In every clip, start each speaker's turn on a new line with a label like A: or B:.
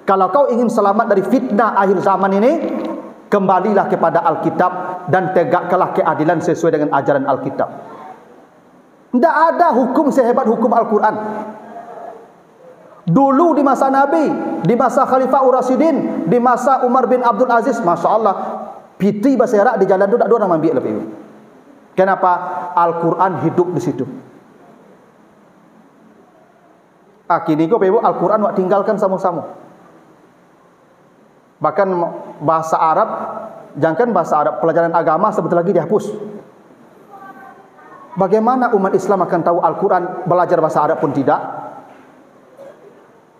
A: Kalau kau ingin selamat dari fitnah akhir zaman ini, kembalilah kepada Alkitab dan tegakkanlah keadilan sesuai dengan ajaran Alkitab. Tidak ada hukum sehebat hukum Al-Quran. Dulu di masa Nabi, di masa Khalifah Ur-Rasyidin, di masa Umar bin Abdul Aziz, Masya Allah, piti bahasa Arab di jalan itu tak ada orang ambil lebih. Kenapa? Al-Quran hidup di situ. Kini kau Al-Quran wak tinggalkan sama-sama. Bahkan bahasa Arab, jangankan bahasa Arab, pelajaran agama sebentar lagi dihapus. Bagaimana umat Islam akan tahu Al-Quran, belajar bahasa Arab pun tidak?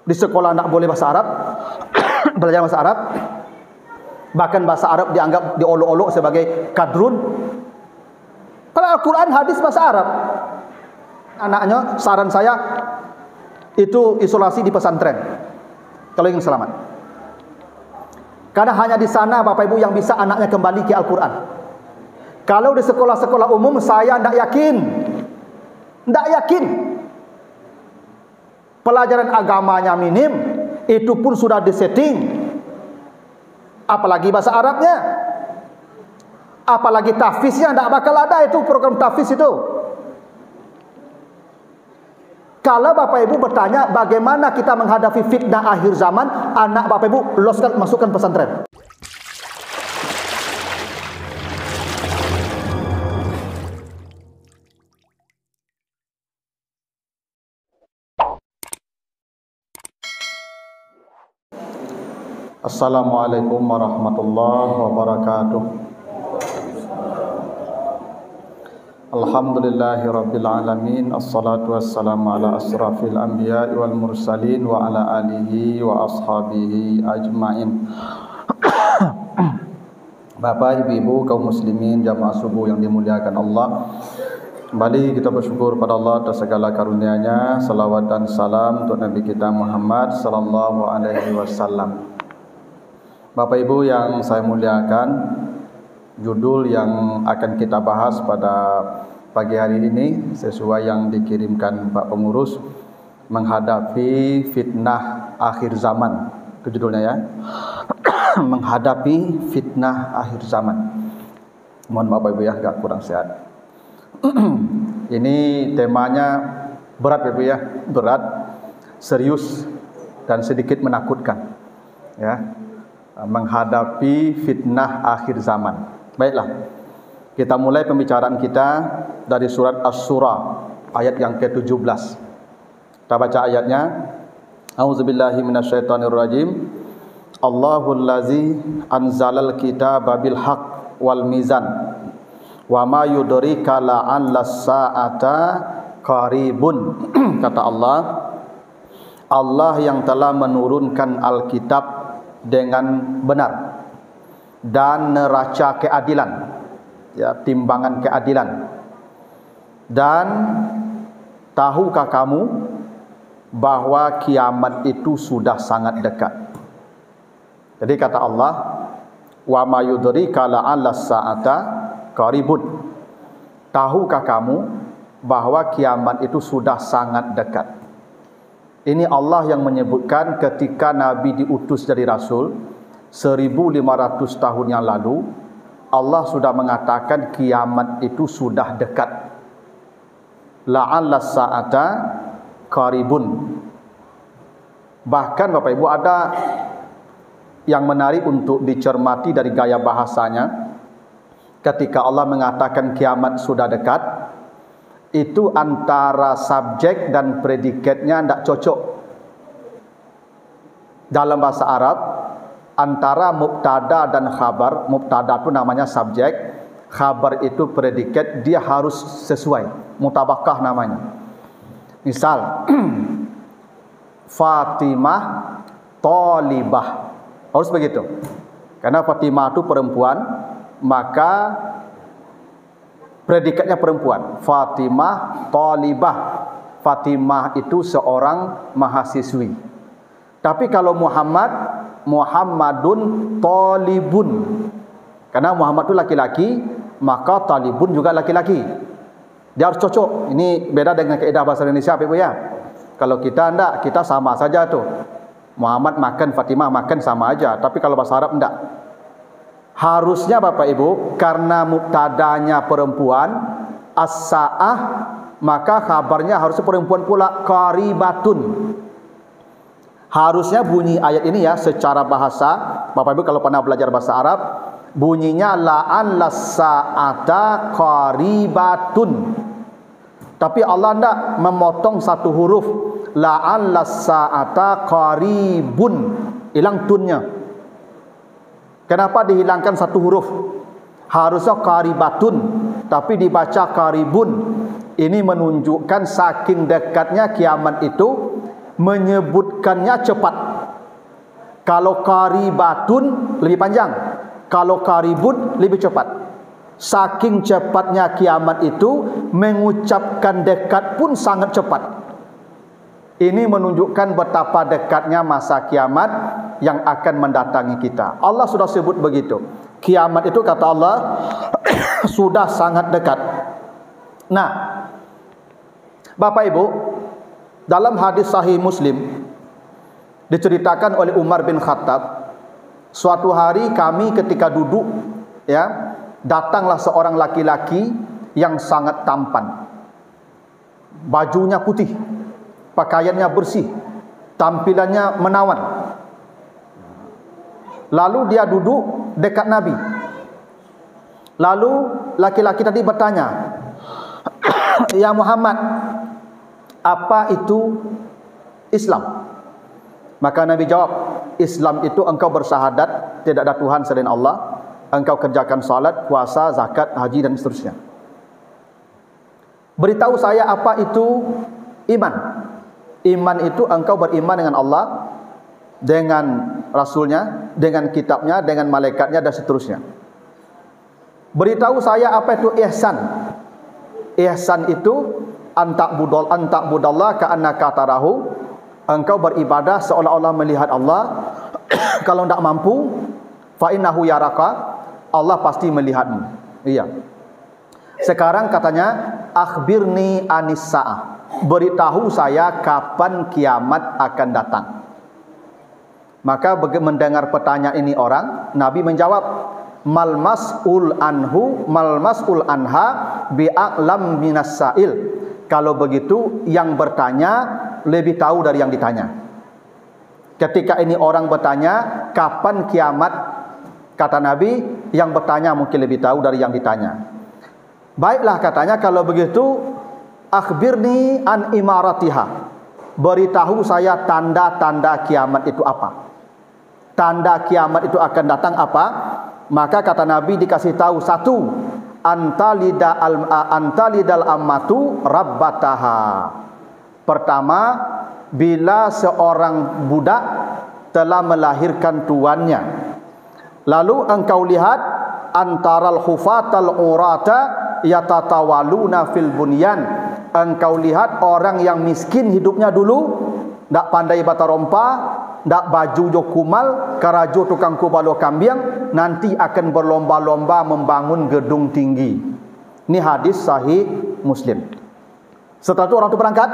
A: Di sekolah tidak boleh bahasa Arab, belajar bahasa Arab. Bahkan bahasa Arab dianggap diolok-olok sebagai kadrun. Kalau Al-Quran hadis bahasa Arab. Anaknya, saran saya, itu isolasi di pesantren kalau ingin selamat. Karena hanya di sana Bapak Ibu yang bisa anaknya kembali ke Al-Quran. Kalau di sekolah-sekolah umum saya tidak yakin. Tidak yakin. Pelajaran agamanya minim, itu pun sudah disetting. Apalagi bahasa Arabnya. Apalagi tahfiznya, tidak bakal ada itu program tahfiz itu. Kalau Bapak Ibu bertanya bagaimana kita menghadapi fitnah akhir zaman, anak Bapak Ibu loskan, masukkan pesantren. Assalamualaikum warahmatullahi wabarakatuh. Alhamdulillahi rabbil alamin. Assalatu wassalamu ala asrafil anbiya wal mursalin wa ala alihi wa ashabihi ajmain. Bapak, ibu-ibu, kaum muslimin, jamaah subuh yang dimuliakan Allah, kembali kita bersyukur pada Allah atas segala karunia-Nya. Salawat dan salam untuk Nabi kita Muhammad sallallahu alaihi wasallam. Bapak Ibu yang saya muliakan, judul yang akan kita bahas pada pagi hari ini sesuai yang dikirimkan Pak Pengurus, menghadapi fitnah akhir zaman. Itu judulnya ya. Menghadapi fitnah akhir zaman. Mohon Bapak Ibu ya, agak kurang sehat. Ini temanya berat Bapak Ibu ya, berat, serius dan sedikit menakutkan. Ya. Menghadapi fitnah akhir zaman. Baiklah, kita mulai pembicaraan kita dari surat Asy-Syura ayat yang ke-17. Kita baca ayatnya. A'udzubillahi minasyaitonirrajim. Allahul ladzi anzalal kitaba bil haqq wal mizan wa ma yudrika la'allas sa'ata qaribun. Kata Allah, Allah yang telah menurunkan Alkitab dengan benar dan neraca keadilan, ya, timbangan keadilan. Dan tahukah kamu bahwa kiamat itu sudah sangat dekat? Jadi kata Allah, wa ma yudrika la'allas sa'ata qaribun. Tahukah kamu bahwa kiamat itu sudah sangat dekat? Ini Allah yang menyebutkan ketika Nabi diutus jadi Rasul 1500 tahun yang lalu, Allah sudah mengatakan kiamat itu sudah dekat. La'allas sa'ata qaribun. Bahkan Bapak Ibu ada yang menarik untuk dicermati dari gaya bahasanya. Ketika Allah mengatakan kiamat sudah dekat, itu antara subjek dan predikatnya tidak cocok. Dalam bahasa Arab, antara mubtada dan khabar, mubtada itu namanya subjek, khabar itu predikat, dia harus sesuai, mutabakah namanya. Misal, Fatimah Thalibah, harus begitu. Karena Fatimah itu perempuan, maka predikatnya perempuan. Fatimah Thalibah, Fatimah itu seorang mahasiswi. Tapi kalau Muhammad, Muhammadun Thalibun. Karena Muhammad itu laki-laki, maka Thalibun juga laki-laki. Dia harus cocok. Ini beda dengan kaidah bahasa Indonesia Ibu ya. Kalau kita enggak, kita sama saja tuh. Muhammad makan, Fatimah makan, sama aja. Tapi kalau bahasa Arab enggak. Harusnya Bapak Ibu, karena mubtadanya perempuan, as-sa'ah, maka kabarnya harusnya perempuan pula, qaribatun. Harusnya bunyi ayat ini ya secara bahasa, Bapak Ibu kalau pernah belajar bahasa Arab, bunyinya la'an las-sa'ata qaribatun. Tapi Allah tidak memotong satu huruf, la'an las-sa'ata qaribun, hilang tunnya. Kenapa dihilangkan satu huruf? Harusnya qaribatun, tapi dibaca qaribun. Ini menunjukkan saking dekatnya kiamat itu, menyebutkannya cepat. Kalau qaribatun lebih panjang, kalau qaribun lebih cepat. Saking cepatnya kiamat itu, mengucapkan dekat pun sangat cepat. Ini menunjukkan betapa dekatnya masa kiamat yang akan mendatangi kita. Allah sudah sebut begitu. Kiamat itu kata Allah sudah sangat dekat. Nah, Bapak Ibu, dalam hadis sahih Muslim diceritakan oleh Umar bin Khattab, suatu hari kami ketika duduk, ya, datanglah seorang laki-laki yang sangat tampan. Bajunya putih, pakaiannya bersih, tampilannya menawan. Lalu dia duduk dekat Nabi. Lalu laki-laki tadi bertanya, "Ya Muhammad, apa itu Islam?" Maka Nabi jawab, "Islam itu engkau bersyahadat tidak ada Tuhan selain Allah, engkau kerjakan salat, puasa, zakat, haji dan seterusnya." Beritahu saya apa itu iman. Iman itu engkau beriman dengan Allah, dengan Rasulnya, dengan kitabnya, dengan malaikatnya dan seterusnya. Beritahu saya apa itu ihsan. Ihsan itu antakbudallah ka'annaka tarahu. Engkau beribadah seolah-olah melihat Allah. Kalau tidak mampu, fa innahu yaraka, Allah pasti melihatmu. Iya. Sekarang katanya, akhbirni anis sa'ah. Beritahu saya kapan kiamat akan datang. Maka mendengar pertanyaan ini orang, Nabi menjawab, mal mas'ul anha bi'a'lam minas sa'il. Kalau begitu, yang bertanya lebih tahu dari yang ditanya. Ketika ini orang bertanya, kapan kiamat? Kata Nabi, yang bertanya mungkin lebih tahu dari yang ditanya. Baiklah katanya, kalau begitu, akhbirni an imaratiha. Beritahu saya tanda-tanda kiamat itu apa? Tanda kiamat itu akan datang apa? Maka kata Nabi dikasih tahu satu, antalidal ammatu rabbataha. Pertama, bila seorang budak telah melahirkan tuannya. Lalu engkau lihat antaral hufatal urata yatatawaluna fil bunyan. Engkau lihat orang yang miskin hidupnya dulu, tak pandai bata rompa, tak baju jo kumal, karajo tukang kubalo kambing, nanti akan berlomba-lomba membangun gedung tinggi. Ini hadis sahih Muslim. Setelah itu orang itu berangkat,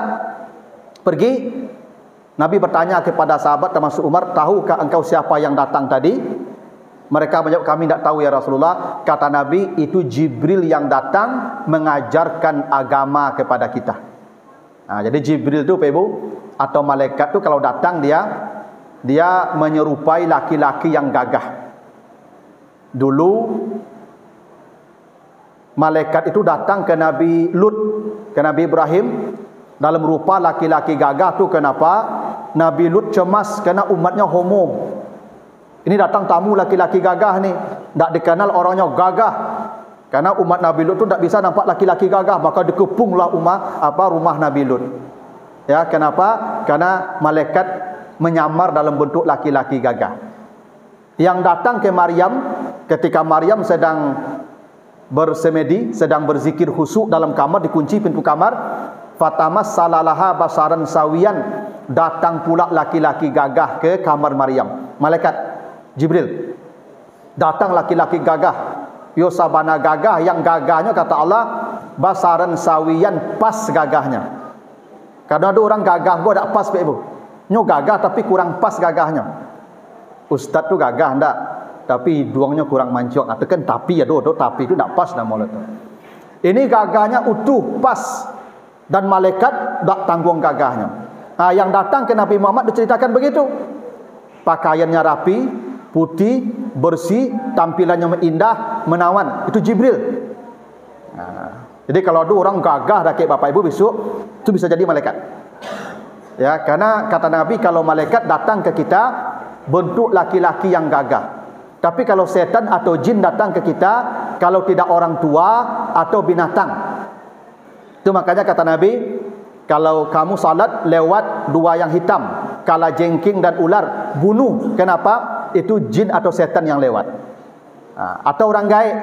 A: pergi. Nabi bertanya kepada sahabat termasuk Umar, tahukah engkau siapa yang datang tadi? Mereka menjawab, kami tidak tahu ya Rasulullah. Kata Nabi, itu Jibril yang datang mengajarkan agama kepada kita. Nah, jadi Jibril itu Ibu, atau malaikat itu kalau datang dia menyerupai laki-laki yang gagah. Dulu malaikat itu datang ke Nabi Lut, ke Nabi Ibrahim dalam rupa laki-laki gagah tu. Kenapa? Nabi Lut cemas kerana umatnya homo. Ini datang tamu laki-laki gagah ni, tak dikenal orangnya gagah. Karena umat Nabi Lut tu tak bisa nampak laki-laki gagah, maka dikepunglah rumah Nabi Lut. Ya, kenapa? Karena malaikat menyamar dalam bentuk laki-laki gagah. Yang datang ke Maryam ketika Maryam sedang bersemedi, sedang berzikir khusyuk dalam kamar, dikunci pintu kamar. Fatamas salalaha basaran sawiyan. Datang pula laki-laki gagah ke kamar Maryam. Malaikat Jibril. Datang laki-laki gagah. Yosabana gagah, yang gagahnya kata Allah basaran sawiyan, pas gagahnya. Kadang ada orang gagah gua tak pas Pak Ibu. Nyo gagah tapi kurang pas gagahnya. Ustaz tu gagah ndak, tapi hidungnya kurang mancung. Tekan tapi ya do tapi itu ndak pas nama tu. Ini gagahnya utuh, pas, dan malaikat tak tanggung gagahnya. Yang datang ke Nabi Muhammad diceritakan begitu. Pakaiannya rapi, putih, bersih, tampilannya indah, menawan. Itu Jibril. Jadi kalau ada orang gagah dah kayak bapak ibu besok, itu bisa jadi malaikat. Ya, karena kata Nabi kalau malaikat datang ke kita bentuk laki-laki yang gagah. Tapi kalau setan atau jin datang ke kita, kalau tidak orang tua atau binatang. Itu makanya kata Nabi, kalau kamu salat lewat dua yang hitam, kala jengking dan ular, bunuh. Kenapa? Itu jin atau setan yang lewat. Atau orang gaib.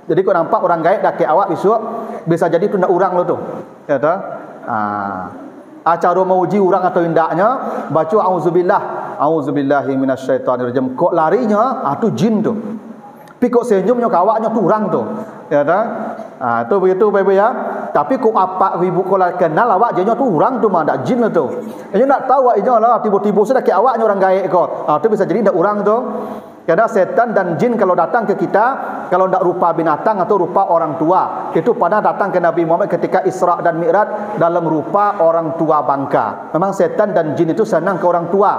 A: Jadi kau nampak orang gaib dah ke awak besok, bisa jadi tu nak orang lo tu. Ya tak? Cara menguji orang atau indaknya, baca auzubillahi minasyaitonirrajim. Kok larinya, tu jin tu. Tapi kok senyumnya kawaknya tu orang tu. Ya tak? Tu begitu baik-baik ya. Tapi kok apa ibu kalau kenal awak jadinya tu orang tu mah ndak jin lah tu. Dia nak tahu awak lah tiba-tiba sudah ke awaknya orang gaib kau. Tu bisa jadi ndak orang tu. Karena setan dan jin kalau datang ke kita, kalau ndak rupa binatang atau rupa orang tua, itu pernah datang ke Nabi Muhammad ketika Isra dan Mi'raj dalam rupa orang tua bangka. Memang setan dan jin itu senang ke orang tua.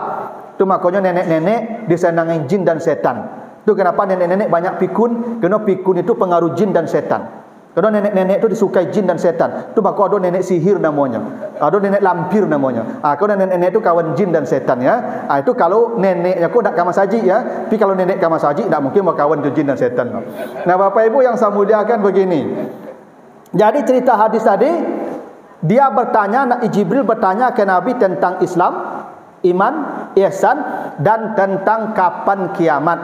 A: Itu makanya nenek-nenek disenangi jin dan setan. Itu kenapa nenek-nenek banyak pikun, kerana pikun itu pengaruh jin dan setan. Kerana nenek-nenek itu disukai jin dan setan. Itu maka ada nenek sihir namanya, ada nenek lampir namanya. Kalau nenek-nenek itu kawan jin dan setan ya. Itu kalau neneknya kok tak kamar saji ya. Tapi kalau nenek kamar saji tak mungkin mau kawan jin dan setan. Nah, Bapak Ibu yang saya muliakan begini. Jadi cerita hadis tadi, dia bertanya, Jibril bertanya ke Nabi tentang Islam, iman, ihsan, dan tentang kapan kiamat.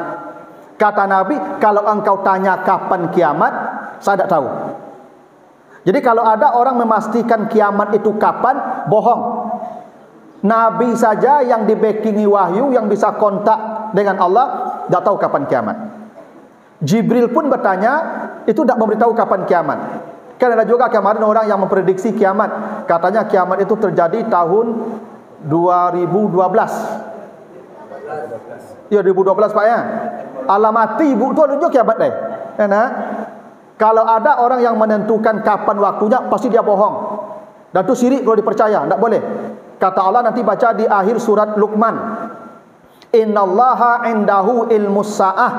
A: Kata Nabi, kalau engkau tanya kapan kiamat, saya tidak tahu. Jadi kalau ada orang memastikan kiamat itu kapan, bohong. Nabi saja yang dibekingi wahyu, yang bisa kontak dengan Allah, tidak tahu kapan kiamat. Jibril pun bertanya, itu tidak memberitahu kapan kiamat. Kan ada juga kemarin orang yang memprediksi kiamat. Katanya kiamat itu terjadi tahun 2012. Ya 2012 Pak ya. Alamati ibu tu tunjuk kiamat deh. Nah, kalau ada orang yang menentukan kapan waktunya, pasti dia bohong. Dan itu syirik kalau dipercaya, tidak boleh. Kata Allah nanti baca di akhir surat Luqman. Innallaha indahu ilmus sa'ah.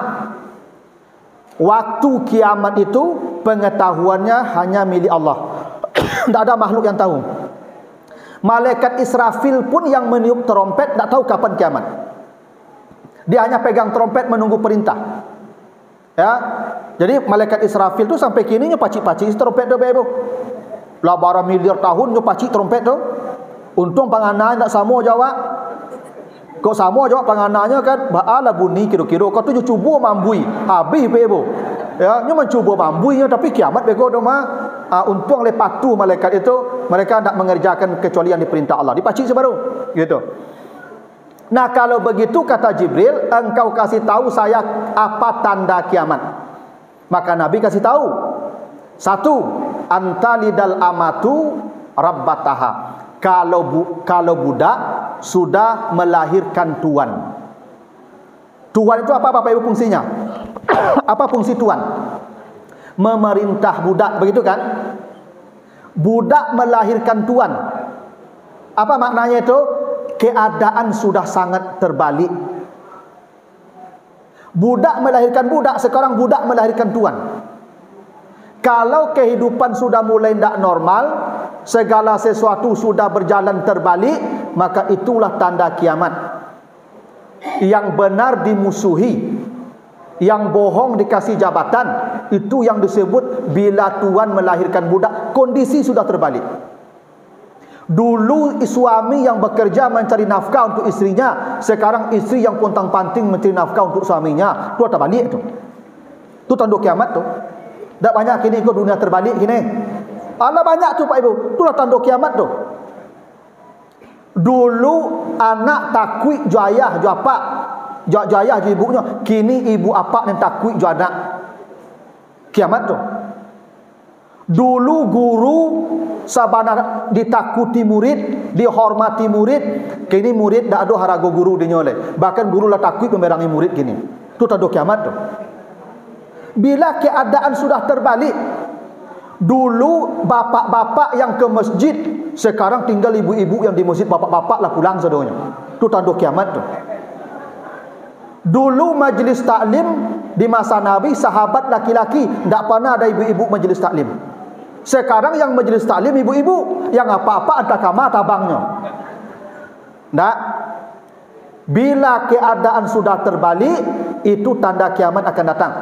A: Waktu kiamat itu pengetahuannya hanya milik Allah. Tidak ada makhluk yang tahu. Malaikat Israfil pun yang meniup trompet tidak tahu kapan kiamat. Dia hanya pegang trompet menunggu perintah. Ya. Jadi malaikat Israfil tu sampai kini nya pacik-pacik trompet tu bebo. Lah bara miliar tahun nya pacik trompet tu. Untung pangana tak sama jawab. Kau sama jawab pangananya kan ba'ala bunyi kira-kira kau tu cuba mambui. Habis bebo. Ya, nya mencuba mambui nya tapi kiamat bego tu mah. Untung lepas tu malaikat itu mereka tak mengerjakan kecuali yang diperintah Allah. Dipacik sebaru. Gitu. Nah kalau begitu kata Jibril, engkau kasih tahu saya apa tanda kiamat. Maka Nabi kasih tahu. Satu, antalidal amatu rabbataha. Kalau budak sudah melahirkan tuan. Tuan itu apa Bapak Ibu fungsinya? Apa fungsi tuan? Memerintah budak, begitu kan? Budak melahirkan tuan. Apa maknanya itu? Keadaan sudah sangat terbalik. Budak melahirkan budak, sekarang budak melahirkan tuan. Kalau kehidupan sudah mulai tidak normal, segala sesuatu sudah berjalan terbalik, maka itulah tanda kiamat. Yang benar dimusuhi, yang bohong dikasih jabatan, itu yang disebut bila tuan melahirkan budak, kondisi sudah terbalik. Dulu suami yang bekerja mencari nafkah untuk istrinya, sekarang istri yang pontang-panting mencari nafkah untuk suaminya. Itu terbalik tu. Itu tanda kiamat tu. Tak banyak kini ikut dunia terbalik kini. Allah banyak tu Pak Ibu. Itulah tanda kiamat tu. Dulu anak takwik jo ayah jo apa, jo ayah jo ibunya. Kini ibu apa yang takwik jo anak. Kiamat tu.
B: Dulu guru sabana ditakuti murid, dihormati murid. Kini murid dak ada harago guru dinyoleh. Bahkan guru lah takut memerangi murid kini. Itu tanda kiamat tu. Bila keadaan sudah terbalik, dulu bapak-bapak yang ke masjid, sekarang tinggal ibu-ibu yang di masjid, bapak-bapak lah pulang sedonya. Itu tanda kiamat tu. Dulu majlis taklim di masa Nabi, sahabat laki-laki, tak pernah ada ibu-ibu majlis taklim. Sekarang yang majlis taklim ibu-ibu, yang apa-apa ada kamar tabangnya. Tak. Bila keadaan sudah terbalik, itu tanda kiamat akan datang.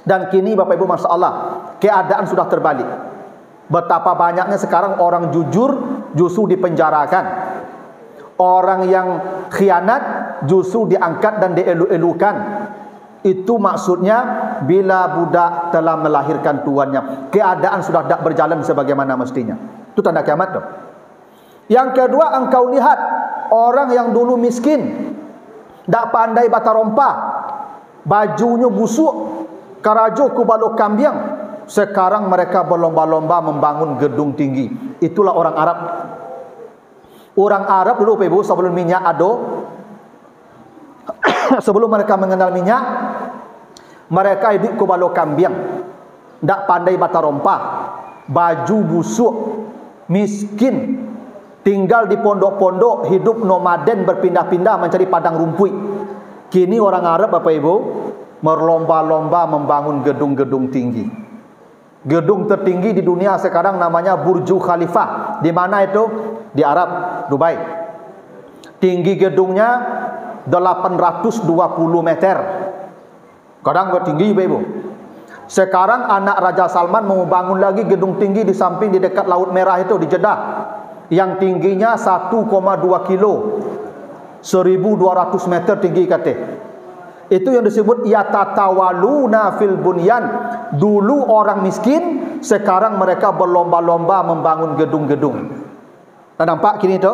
B: Dan kini Bapak Ibu, Masya Allah, keadaan sudah terbalik. Betapa banyaknya sekarang orang jujur justru dipenjarakan. Orang yang khianat justru diangkat dan dielu-elukan. Itu maksudnya bila budak telah melahirkan tuannya, keadaan sudah tak berjalan sebagaimana mestinya. Itu tanda kiamat tu. Yang kedua, engkau lihat orang yang dulu miskin, tak pandai bata rompah, bajunya busuk, karajo kubalok kambiang. Sekarang mereka berlomba-lomba membangun gedung tinggi. Itulah orang Arab. Orang Arab dulu Ibu, sebelum minyak ada, sebelum mereka mengenal minyak, mereka hidup kubalok kambiang, tak pandai bata rompah, baju busuk, miskin, tinggal di pondok-pondok, hidup nomaden, berpindah-pindah mencari padang rumput. Kini orang Arab Bapak Ibu berlomba-lomba membangun gedung-gedung tinggi. Gedung tertinggi di dunia sekarang namanya Burj Khalifah. Di mana itu? Di Arab, Dubai. Tinggi gedungnya 820 meter. Kadang tinggi Bapak Ibu. Sekarang anak Raja Salman mau bangun lagi gedung tinggi di samping di dekat Laut Merah itu di Jeddah, yang tingginya 1,2 kilo, 1.200 meter tinggi katanya. Itu yang disebut yatatawaluna fil bunyan. Dulu orang miskin, sekarang mereka berlomba-lomba membangun gedung-gedung. Anda nampak kini tu?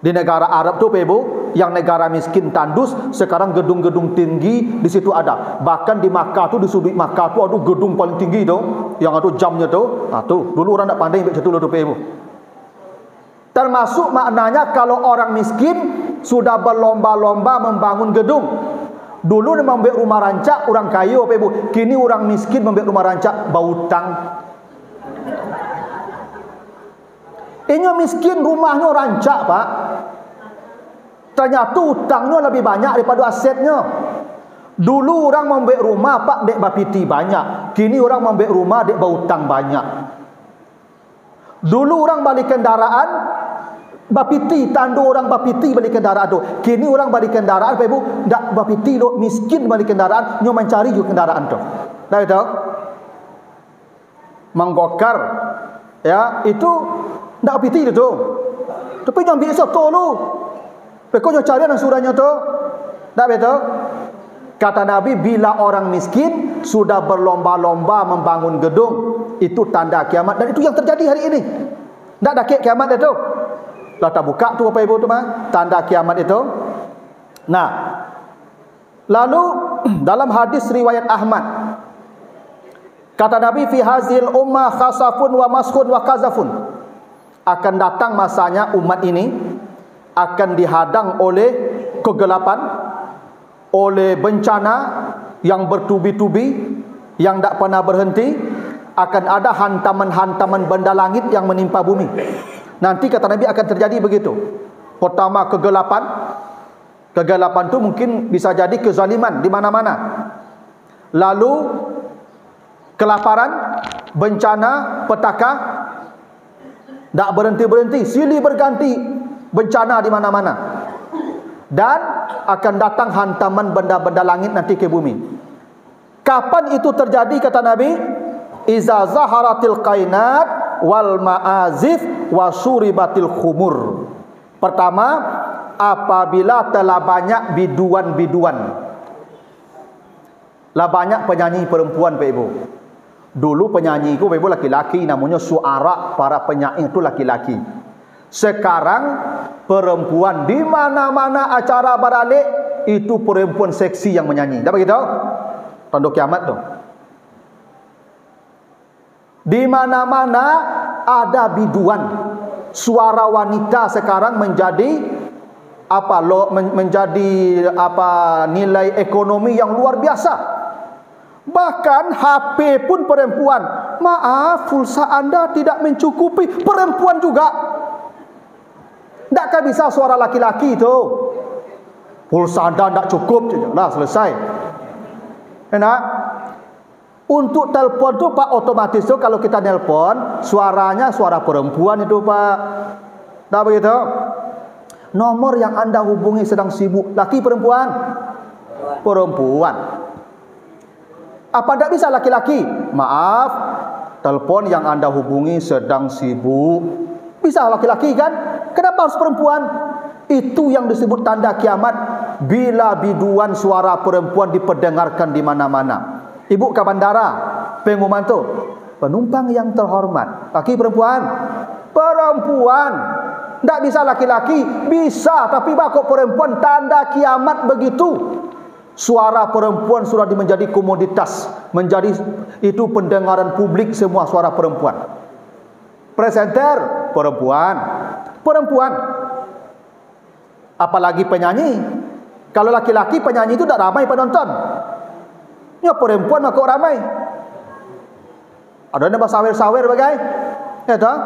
B: Di negara Arab tu Ibu, yang negara miskin tandus, sekarang gedung-gedung tinggi di situ ada. Bahkan di Makkah tu, di sudut Makkah tu ada gedung paling tinggi tu, yang ada jamnya tu. Nah tu, dulu orang tak pandai macam tu Ibu. Termasuk maknanya kalau orang miskin sudah berlomba-lomba membangun gedung. Dulu dia membuat rumah rancak orang kaya Bapak Ibu. Kini orang miskin membuat rumah rancak berhutang. Ini miskin rumahnya rancak Pak. Ternyata hutangnya lebih banyak daripada asetnya. Dulu orang membuat rumah Pak dek bapiti banyak. Kini orang membuat rumah dek berhutang banyak. Dulu orang balik kendaraan bapiti, tandu orang bapiti balik kendaraan tu. Kini orang balik kendaraan Bapak Ibu, tak bapiti lo, miskin balik kendaraan, nyo mencari ju kendaraan tu. Dah tahu? Menggokar ya, itu tak bapiti tu. Tapi nyo ambil soto lu. Peko nyo cari nang suranya tu. Tak betul? Kata Nabi, bila orang miskin sudah berlomba-lomba membangun gedung, itu tanda kiamat, dan itu yang terjadi hari ini. Tak ada kiamat itu. Dah tak buka tu Bapak Ibu tu mah, tanda kiamat itu. Nah, lalu dalam hadis riwayat Ahmad, kata Nabi, fi hazil ummah khasafun wa maskhun wa kazafun. Akan datang masanya umat ini akan dihadang oleh kegelapan, oleh bencana yang bertubi-tubi, yang tak pernah berhenti. Akan ada hantaman-hantaman benda langit yang menimpa bumi. Nanti kata Nabi akan terjadi begitu. Pertama kegelapan. Kegelapan itu mungkin bisa jadi kezaliman di mana-mana. Lalu kelaparan, bencana, petaka, tak berhenti-berhenti, silih berganti bencana di mana-mana. Dan akan datang hantaman benda-benda langit nanti ke bumi. Kapan itu terjadi kata Nabi? Iza zaharatil qainat wal ma'azif wa suribatil khumur. Pertama, apabila telah banyak biduan-biduan, lah banyak penyanyi perempuan Pak Ibu. Dulu penyanyi itu Pak Ibu laki-laki, namanya suara, para penyair itu laki-laki. Sekarang perempuan, di mana-mana acara baralik itu perempuan seksi yang menyanyi. Dah begitu? Tanda kiamat tu. Di mana-mana ada biduan. Suara wanita sekarang menjadi nilai ekonomi yang luar biasa. Bahkan HP pun perempuan. Maaf, pulsa Anda tidak mencukupi, perempuan juga. Tidakkah bisa suara laki-laki itu? Pulsa Anda tidak cukup, lah selesai. Enak? Untuk telpon tu Pak, otomatis tu kalau kita nelpon, suaranya suara perempuan itu Pak. Tak begitu? Nomor yang Anda hubungi sedang sibuk, laki perempuan? Perempuan. Apa tidak bisa laki-laki? Maaf, telepon yang Anda hubungi sedang sibuk. Bisa laki-laki kan? Kenapa harus perempuan? Itu yang disebut tanda kiamat, bila biduan suara perempuan diperdengarkan di mana-mana. Ibu ke bandara, pengumuman tu, penumpang yang terhormat, laki perempuan? Perempuan. Tak bisa laki-laki? Bisa, tapi bakok perempuan, tanda kiamat begitu. Suara perempuan sudah menjadi komoditas, menjadi itu pendengaran publik, semua suara perempuan. Presenter perempuan. Perempuan. Apalagi penyanyi. Kalau laki-laki penyanyi itu tak ramai penonton. Ya perempuan maka ramai. Ada yang sawer-sawer bagai. Ya tak?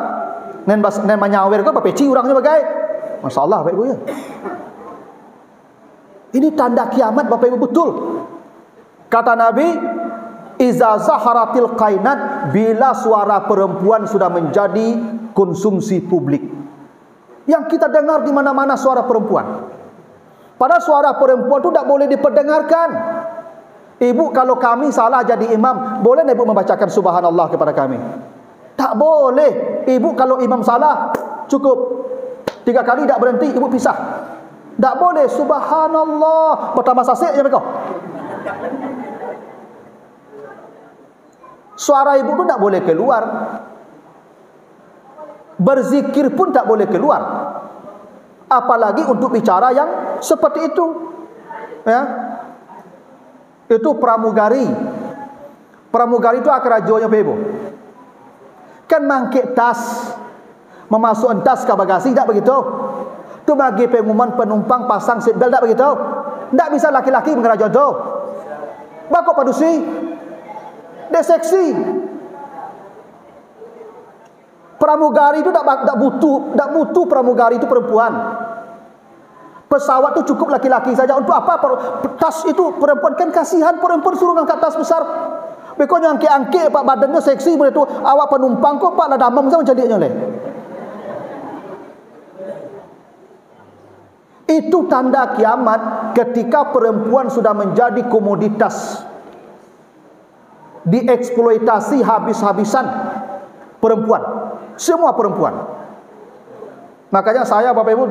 B: Nen menyawer kau peci orangnya bagai. Masalah baik ya. Ini tanda kiamat Bapak Ibu, betul. Kata Nabi, iza zaharatil qainat, bila suara perempuan sudah menjadi konsumsi publik. Yang kita dengar di mana-mana suara perempuan. Padahal suara perempuan itu tidak boleh diperdengarkan. Ibu, kalau kami salah jadi imam, boleh ibu membacakan subhanallah kepada kami? Tak boleh. Ibu, kalau imam salah, cukup 3 kali tak berhenti, ibu pisah. Tak boleh subhanallah. Pertama sasik je mereka. Suara ibu tu tak boleh keluar. Berzikir pun tak boleh keluar. Apalagi untuk bicara yang seperti itu. Ya. Itu pramugari. Pramugari itu akarajonya ibu. Kan mangkit tas, memasukkan tas ke bagasi, tak begitu? Itu bagi pengumuman penumpang pasang seatbelt, tak begitu? Tak bisa laki-laki mengerajo itu. Bakok padusi, dia seksi. Pramugari itu tak butuh pramugari itu perempuan. Pesawat itu cukup laki-laki saja. Untuk apa tas itu perempuan? Kan kasihan perempuan suruh ngangkat tas besar. Bekonya angke-angke pak badannya seksi boleh tu. Awak penumpang kok pak lah damam sama jadinya leh. Itu tanda kiamat ketika perempuan sudah menjadi komoditas, dieksploitasi habis-habisan. Perempuan, semua perempuan. Makanya saya Bapak Ibu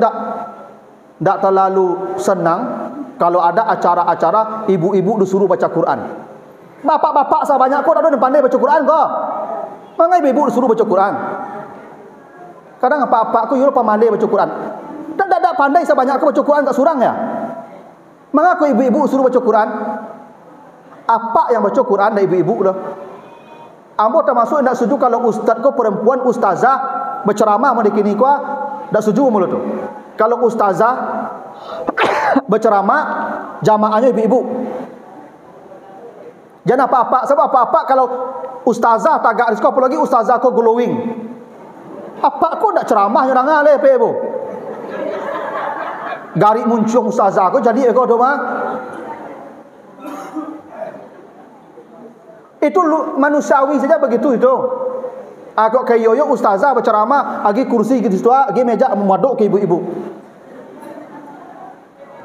B: tak terlalu senang kalau ada acara-acara ibu-ibu disuruh baca Quran. Bapak-bapak saya banyak kok ada yang pandai baca Quran kok. Mengapa ibu-ibu disuruh baca Quran? Kadang apa-apa aku yul pamandai baca Quran. Tak pandai sebanyak aku baca Quran tak surang ya. Mengapa ibu-ibu suruh baca Quran? Apa yang baca Quran dari ibu-ibu dah? Ambo termasuk tidak setuju kalau ustaz ko perempuan ustazah berceramah mendekini ko, tak setuju mulut tu. Kalau ustazah berceramah jamaahnya ibu-ibu. Jangan apa-apa, sebab apa-apa kalau ustazah tagak disko apalagi ustazah ko glowing. Apa ko nak ceramah orang aleh pe ibu. Garik muncung ustazah ko jadi eko doma. Itu manusiawi saja begitu itu. Agak kayak yoyo ustazah berceramah, agi kursi gitu situ, agi meja memaduk ke ibu-ibu.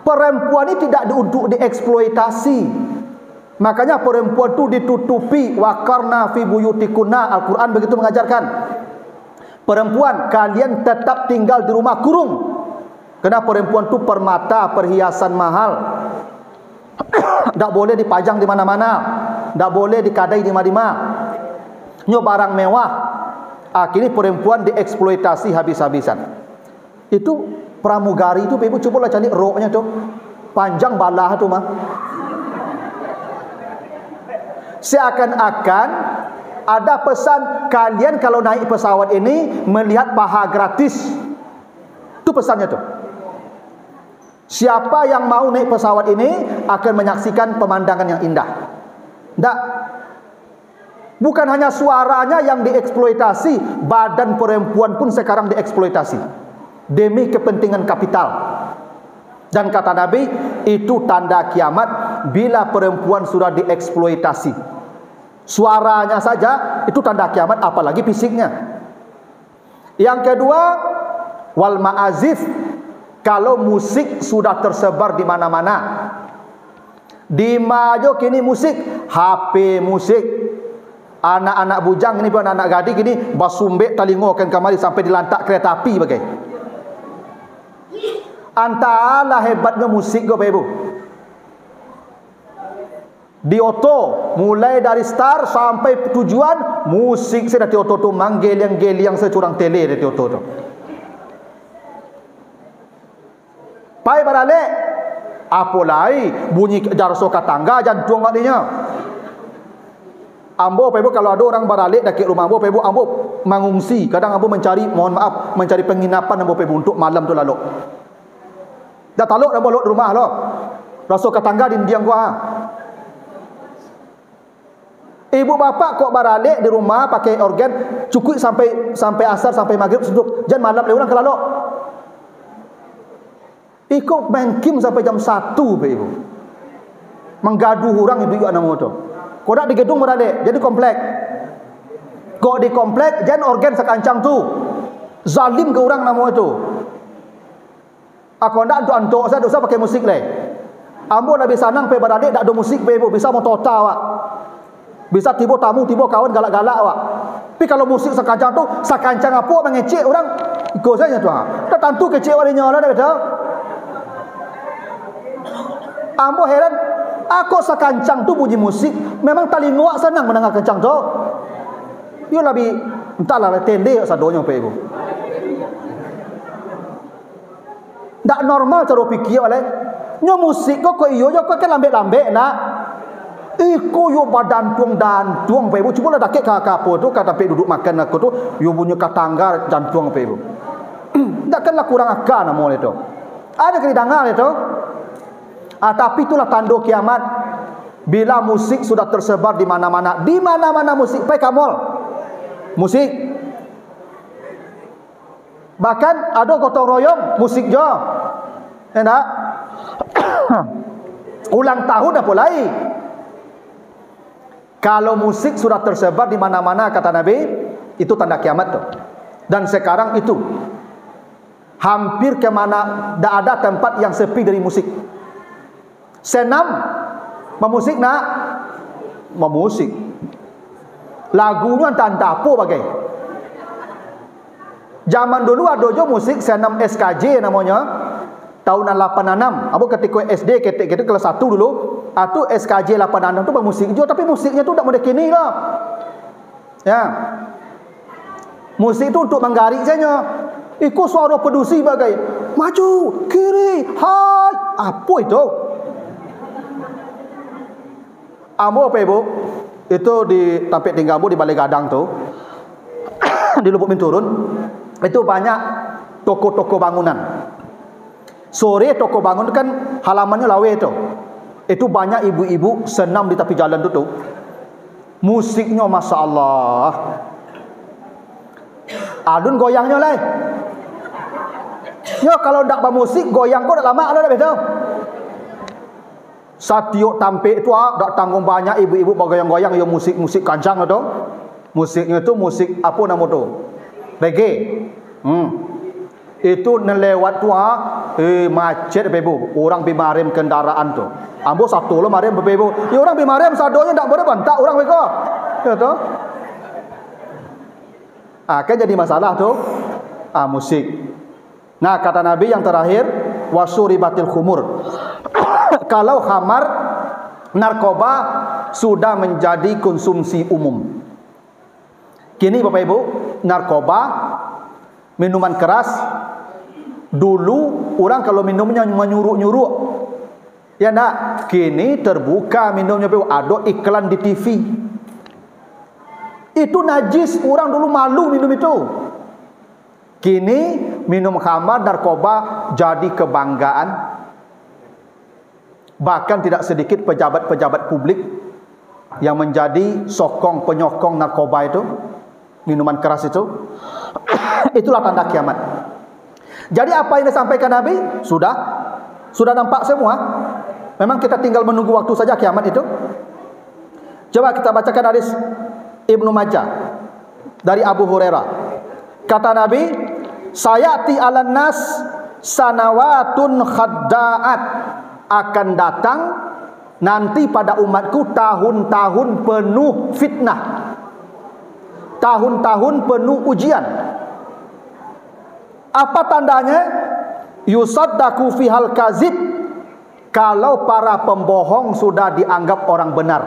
B: Perempuan ini tidak untuk dieksploitasi. Makanya perempuan itu ditutupi, waqarna fi buyutikunna. Al-Quran begitu mengajarkan. Perempuan, kalian tetap tinggal di rumah kurung. Karena perempuan itu permata, perhiasan mahal. Tak boleh dipajang di mana-mana. Tak boleh dikadai di mana-mana. Nyo barang mewah. Akhirnya perempuan dieksploitasi habis-habisan. Itu pramugari itu, ibu cobalah cari roknya tu. Panjang balah tu mah. Seakan-akan ada pesan kalian kalau naik pesawat ini melihat paha gratis. Itu pesannya tuh. Siapa yang mau naik pesawat ini akan menyaksikan pemandangan yang indah. Tak. Bukan hanya suaranya yang dieksploitasi, badan perempuan pun sekarang dieksploitasi demi kepentingan kapital. Dan kata Nabi, itu tanda kiamat bila perempuan sudah dieksploitasi. Suaranya saja itu tanda kiamat, apalagi fisiknya. Yang kedua, wal ma'azif, kalau musik sudah tersebar di mana-mana. Di Majo kini musik, HP musik. Anak-anak bujang ini pun anak gadis ini basumbek talingokan kamari sampai dilantak kereta api bagai. Antara hebatnya musik go Ibu. Di oto mulai dari start sampai tujuan musik saya di oto tu manggel-geliang securang tele di oto tu. Pai barale apolai bunyi jarso katangga jantung adanya. Ambo Ibu kalau ada orang baralik dekat rumah Ambo Ibu, Ambo mengungsi. Kadang Ambo mencari, mohon maaf, mencari penginapan Ambo Ibu untuk malam tu lalu. Dah taluk Ambo di rumah lo. Rasa ketangga di diang gua. Ibu bapa kok baralik di rumah pakai organ cukup sampai asar sampai maghrib duduk. Jangan malam le orang kalau. Ikut main kim sampai jam 1 Ibu. Menggaduh orang ibu anak motor. Kodak di gedung berada, jadi komplek. Kok di komplek, jangan organ sekancang tu. Zalim ke orang nama itu. Aku ndak antuk saya dosa pakai musik leh. Ambo nabi sanang pe berada dak ada musik pe bisa mau total awak. Bisa tiba tamu, tiba kawan galak-galak awak. Tapi kalau musik sekancang tu, sekancang apa mengecek orang ikut saja tu. Tak tentu kecek walinya lah dah betul. Ambo heran. Aku sekancang tu bunyi musik, memang talingo awak senang mendengar kencang tu. Yo lebih entahlah tende sadonya pe Ibu. Ndak normal cara fikir oleh. Nyo musik kok iyo yo kok lambe-lambe nak. Iku yo badan tuang pe Ibu. Cuba lah dakek kapo tu kata pe duduk makan aku tu yo bunyi katangga jantung pe Ibu. Ndak kanlah kurang akal namo itu. Ada kedengar itu. Tapi itulah tanda kiamat bila musik sudah tersebar di mana-mana. Di mana-mana musik, pai kamol. Musik. Bahkan ada gotong royong musik jo. Enak. Ulang tahun apa lagi? Kalau musik sudah tersebar di mana-mana kata Nabi, itu tanda kiamat tuh. Dan sekarang itu hampir ke mana tidak ada tempat yang sepi dari musik. Senam memusik nak memusik lagunya entah apa bagai. Zaman dulu ada jo musik senam SKJ namanya tahunan 86. Abu ketika SD kita kelas 1 dulu atau SKJ 86 tu bermusik jo tapi musiknya tu tak model kini lah. Ya. Musik tu untuk menggarik saja. Ikut suara pedusi bagai maju kiri hai apa itu? Ambo apa Ibu? Itu di tampik tinggal Ambo di Balai Gadang tu. Di Lubuk Minturun. Itu banyak toko-toko bangunan. Sore toko bangun itu kan halamannya lawe itu. Itu banyak ibu-ibu senam di tepi jalan tu. Musiknya Masya Allah. Adun goyangnya lah. Yo kalau ndak bermusik goyang kau dah lama ada dah betul. Satiok tampik tu dak tanggung banyak ibu-ibu bergoyang-goyang yo musik kancang tu. Musiknya tu musik apa nama tu? Reggae. Itu nelewat tu macet Ibu. Orang bimarem kendaraan tu. Ambo satu lo marem Ibu. Ya orang bimarem sadonya ndak boleh bantak orang mereka. Ya tu. Kan jadi masalah tu. Musik. Nah kata Nabi yang terakhir wasuribatil khumur. Kalau khamar narkoba sudah menjadi konsumsi umum. Kini Bapak Ibu, narkoba, minuman keras, dulu orang kalau minumnya menyuruh-nyuruh. Ya nak, kini terbuka minumnya Bapak Ibu, ada iklan di TV. Itu najis, orang dulu malu minum itu. Kini minum khamar, narkoba jadi kebanggaan. Bahkan tidak sedikit pejabat-pejabat publik yang menjadi sokong penyokong narkoba itu, minuman keras itu. Itulah tanda kiamat. Jadi apa yang disampaikan Nabi sudah nampak semua. Memang kita tinggal menunggu waktu saja kiamat itu. Coba kita bacakan hadis Ibnu Majah dari Abu Hurairah. Kata Nabi, sayati 'alan nas sanawatun khadda'at, akan datang nanti pada umatku tahun-tahun penuh fitnah, tahun-tahun penuh ujian. Apa tandanya? Yusaddaku fihal kazib, kalau para pembohong sudah dianggap orang benar.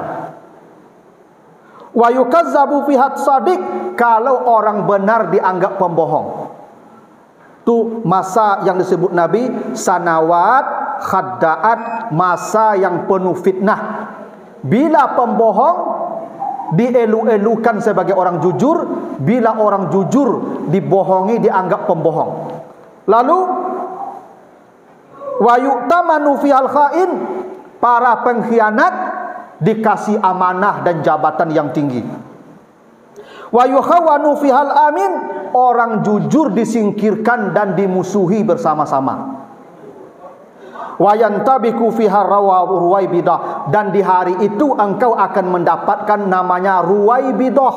B: Wa yukazzabu fihat sadiq, kalau orang benar dianggap pembohong. Itu masa yang disebut Nabi sanawat khadda'at, masa yang penuh fitnah. Bila pembohong dielu-elukan sebagai orang jujur, bila orang jujur dibohongi dianggap pembohong. Lalu wa yu'tamanu fihal khain, para pengkhianat dikasih amanah dan jabatan yang tinggi. Wa yukhawanu fihal amin, orang jujur disingkirkan dan dimusuhi bersama-sama. Wa yantabiku fiha ruwaibidah, dan di hari itu engkau akan mendapatkan namanya ruwaibidah.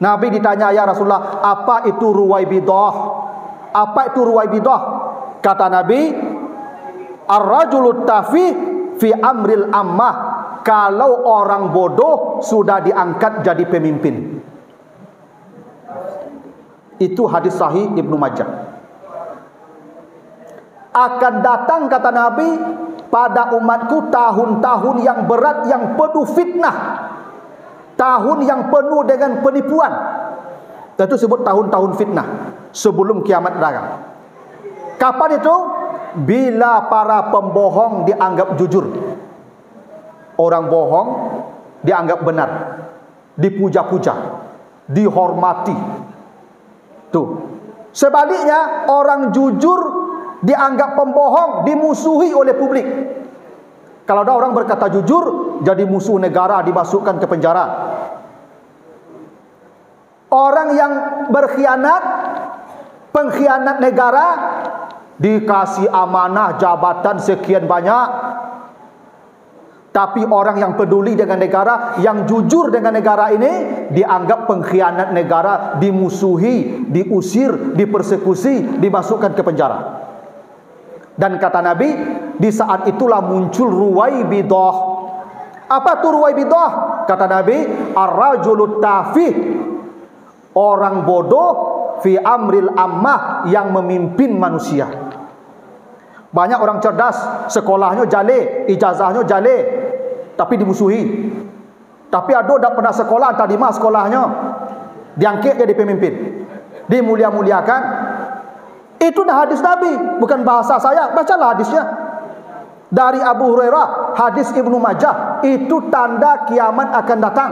B: Nabi ditanya, ya Rasulullah, apa itu ruwaibidah? Apa itu ruwaibidah? Kata Nabi, ar-rajulut tafih fi amril ammah, kalau orang bodoh sudah diangkat jadi pemimpin. Itu hadis sahih Ibnu Majah. Akan datang, kata Nabi, pada umatku tahun-tahun yang berat, yang penuh fitnah, tahun yang penuh dengan penipuan. Itu sebut tahun-tahun fitnah sebelum kiamat datang. Kapan itu? Bila para pembohong dianggap jujur. Orang bohong dianggap benar, dipuja-puja, dihormati. Tuh. Sebaliknya, orang jujur dianggap pembohong, dimusuhi oleh publik. Kalau ada orang berkata jujur, jadi musuh negara, dimasukkan ke penjara. Orang yang berkhianat, pengkhianat negara, dikasih amanah jabatan sekian banyak. Tapi orang yang peduli dengan negara, yang jujur dengan negara ini, dianggap pengkhianat negara, dimusuhi, diusir, dipersekusi, dimasukkan ke penjara. Dan kata Nabi, di saat itulah muncul ruwaibidah. Apa itu ruwaibidah? Kata Nabi, ar-rajulut tafih, orang bodoh fi amril ammah, yang memimpin manusia. Banyak orang cerdas, sekolahnya jale, ijazahnya jale, tapi dimusuhi. Tapi ada tak pernah sekolah, entah di mana sekolahnya, diangkat jadi pemimpin, dimulia-muliakan. Itu dah hadis Nabi, bukan bahasa saya. Bacalah hadisnya dari Abu Hurairah, hadis Ibnu Majah. Itu tanda kiamat akan datang.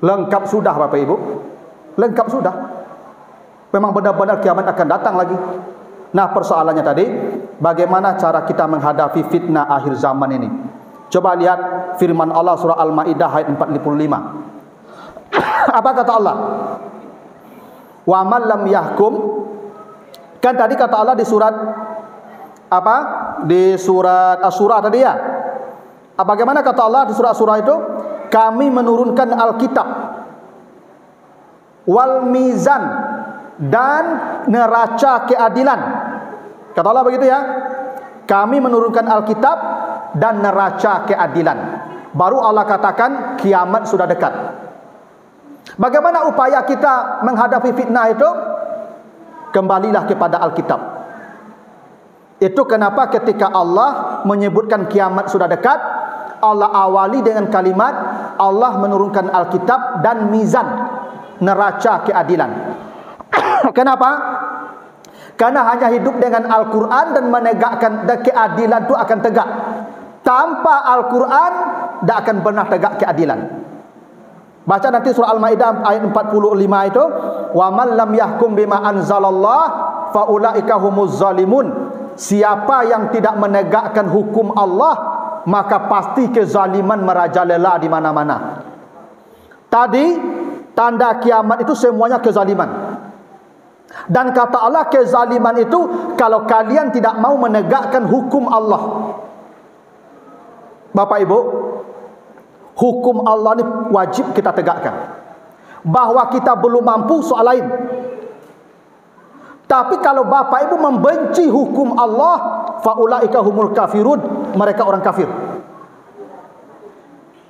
B: Lengkap sudah Bapak Ibu, lengkap sudah. Memang benar-benar kiamat akan datang lagi. Nah, persoalannya tadi, bagaimana cara kita menghadapi fitnah akhir zaman ini? Coba lihat firman Allah surah Al-Maidah ayat 45. Apa kata Allah? Wa man lam yahkum, kan tadi kata Allah di surat apa? Di surat Asy-Syura tadi ya. Bagaimana kata Allah di surat Asy-Syura itu? Kami menurunkan Alkitab wal mizan, dan neraca keadilan. Kata Allah begitu ya. Kami menurunkan Alkitab dan neraca keadilan. Baru Allah katakan kiamat sudah dekat. Bagaimana upaya kita menghadapi fitnah itu? Kembalilah kepada Alkitab. Itu kenapa ketika Allah menyebutkan kiamat sudah dekat, Allah awali dengan kalimat Allah menurunkan Alkitab dan mizan, neraca keadilan. Kenapa? Karena hanya hidup dengan Al-Quran dan menegakkan keadilan itu akan tegak. Tanpa Al-Quran, tidak akan pernah tegak keadilan. Baca nanti surah Al-Maidah ayat 45 itu, wa man lam yahkum bima anzalallah fa ulaika humuz zalimun. Siapa yang tidak menegakkan hukum Allah, maka pasti kezaliman merajalela di mana-mana. Tadi tanda kiamat itu semuanya kezaliman. Dan kata Allah, kezaliman itu kalau kalian tidak mau menegakkan hukum Allah. Bapak Ibu, hukum Allah ini wajib kita tegakkan. Bahwa kita belum mampu soal lain. Tapi kalau Bapak Ibu membenci hukum Allah, faulaika humul kafirun, mereka orang kafir.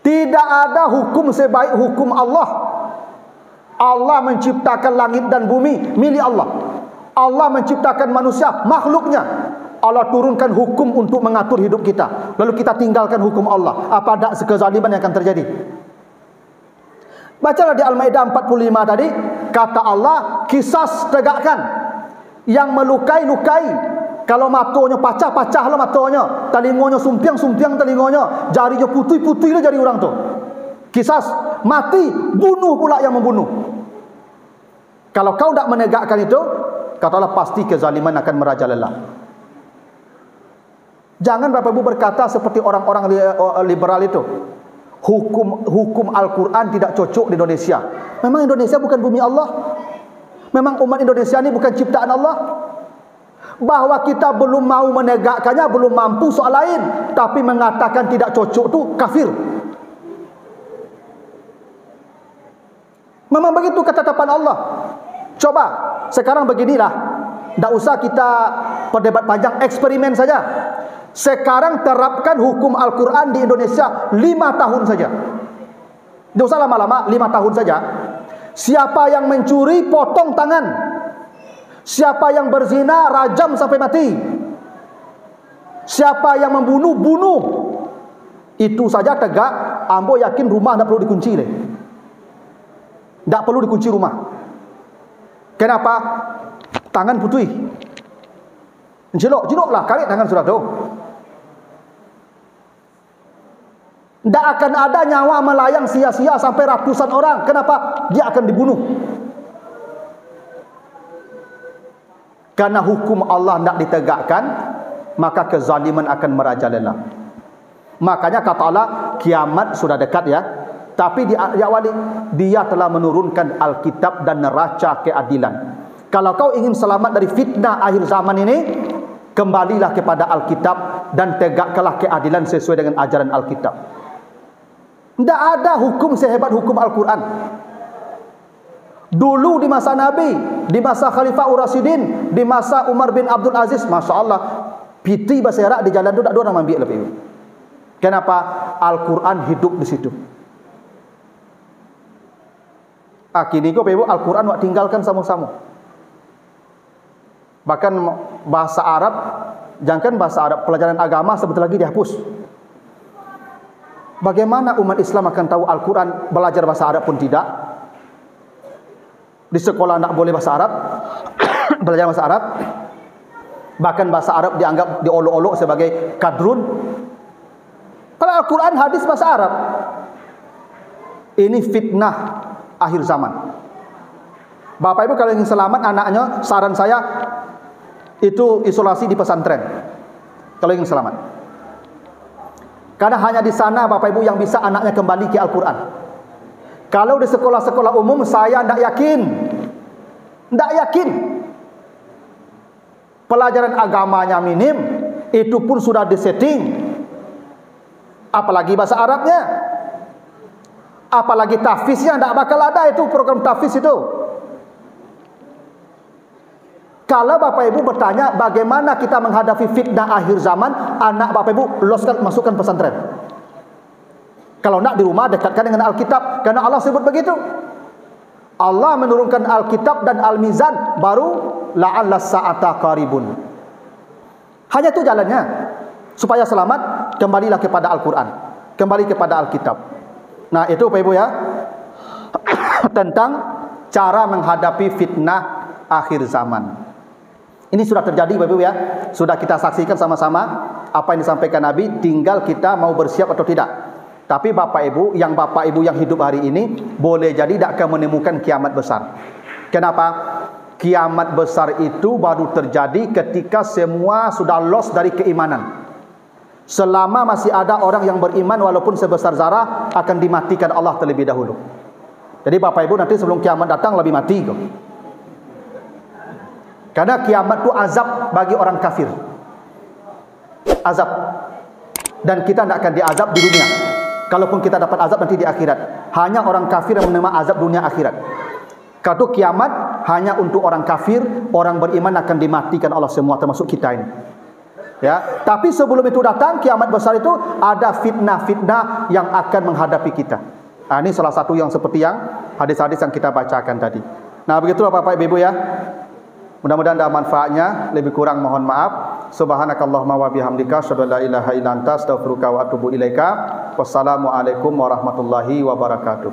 B: Tidak ada hukum sebaik hukum Allah. Allah menciptakan langit dan bumi milik Allah. Allah menciptakan manusia, makhluknya. Allah turunkan hukum untuk mengatur hidup kita. Lalu kita tinggalkan hukum Allah. Apa ada kezaliman yang akan terjadi? Bacalah di Al-Maidah 45 tadi, kata Allah, kisas tegakkan. Yang melukai-lukai, kalau matanya pacah-pacahlah matanya, telingonya sumpiang-sumpiang telingonya, jarinya putih-putihlah jari orang tu. Kisas, mati, bunuh pula yang membunuh. Kalau kau tidak menegakkan itu, kata Allah, pasti kezaliman akan merajalela. Jangan Bapak Ibu berkata seperti orang-orang liberal itu. Hukum Al-Quran tidak cocok di Indonesia. Memang Indonesia bukan bumi Allah? Memang umat Indonesia ini bukan ciptaan Allah? Bahwa kita belum mau menegakkannya, belum mampu soal lain. Tapi mengatakan tidak cocok itu kafir. Memang begitu ketetapan Allah. Coba, sekarang beginilah. Tidak usah kita perdebat panjang, eksperimen saja. Sekarang terapkan hukum Al-Quran di Indonesia 5 tahun saja. Tidak usah lama-lama, 5 tahun saja. Siapa yang mencuri, potong tangan. Siapa yang berzina, rajam sampai mati. Siapa yang membunuh, bunuh. Itu saja tegak. Ambo yakin rumah tidak perlu dikunci deh. Tidak perlu dikunci rumah. Kenapa? Tangan putih. Jelok-jeloklah, karet tangan sudah tu. Tidak akan ada nyawa melayang sia-sia sampai ratusan orang. Kenapa? Dia akan dibunuh. Karena hukum Allah tidak ditegakkan, maka kezaliman akan merajalela. Makanya kata Allah, kiamat sudah dekat ya. Tapi di awal dia telah menurunkan Alkitab dan neraca keadilan. Kalau kau ingin selamat dari fitnah akhir zaman ini, kembalilah kepada Alkitab dan tegakkanlah keadilan sesuai dengan ajaran Alkitab. Tidak ada hukum sehebat hukum Al-Quran. Dulu di masa Nabi, di masa Khalifah Ur-Rasyidin, di masa Umar bin Abdul Aziz, Masya Allah, piti berserak di jalan itu tak ada orang ambil lebih. Kenapa? Al-Quran hidup di situ. Kini kau Al-Quran wak tinggalkan sama-sama. Bahkan bahasa Arab, jangankan bahasa Arab, pelajaran agama sebentar lagi dihapus. Bagaimana umat Islam akan tahu Al-Quran, belajar bahasa Arab pun tidak? Di sekolah tidak boleh bahasa Arab, belajar bahasa Arab. Bahkan bahasa Arab dianggap diolok-olok sebagai kadrun. Padahal Al-Quran hadis bahasa Arab. Ini fitnah akhir zaman. Bapak Ibu kalau ingin selamat anaknya, saran saya itu isolasi di pesantren. Kalau ingin selamat. Karena hanya di sana Bapak Ibu yang bisa anaknya kembali ke Al-Quran. Kalau di sekolah-sekolah umum saya tidak yakin. Tidak yakin. Pelajaran agamanya minim, itu pun sudah disetting. Apalagi bahasa Arabnya. Apalagi tahfiznya, tidak bakal ada itu program tahfiz itu. Kalau Bapak Ibu bertanya bagaimana kita menghadapi fitnah akhir zaman, anak Bapak Ibu loskan, masukkan pesantren. Kalau nak di rumah dekatkan dengan Alkitab, karena Allah sebut begitu. Allah menurunkan Alkitab dan Al-Mizan, baru la'alla sa'ata qaribun. Hanya itu jalannya. Supaya selamat, kembalilah kepada Al-Quran, kembali kepada Alkitab. Nah itu Bapak Ibu ya, tentang cara menghadapi fitnah akhir zaman. Ini sudah terjadi Bapak Ibu ya. Sudah kita saksikan sama-sama apa yang disampaikan Nabi, tinggal kita mau bersiap atau tidak. Tapi Bapak Ibu yang hidup hari ini boleh jadi tidak akan menemukan kiamat besar. Kenapa? Kiamat besar itu baru terjadi ketika semua sudah lost dari keimanan. Selama masih ada orang yang beriman walaupun sebesar zarah, akan dimatikan Allah terlebih dahulu. Jadi Bapak Ibu nanti sebelum kiamat datang lebih mati kok. Karena kiamat itu azab bagi orang kafir. Azab. Dan kita tidak akan diazab di dunia. Kalaupun kita dapat azab nanti di akhirat. Hanya orang kafir yang menerima azab dunia akhirat. Kalau kiamat hanya untuk orang kafir, orang beriman akan dimatikan Allah semua termasuk kita ini. Ya, tapi sebelum itu datang kiamat besar itu ada fitnah-fitnah yang akan menghadapi kita. Nah, ini salah satu yang seperti yang hadis-hadis yang kita bacakan tadi. Nah, begitulah Bapak Ibu ya. Mudah-mudahan ada manfaatnya. Lebih kurang mohon maaf. Subhanakallahumma wa bihamdika asyhadu an la ilaha illa anta astaghfiruka wa atubu ilaika. Wassalamualaikum warahmatullahi wabarakatuh.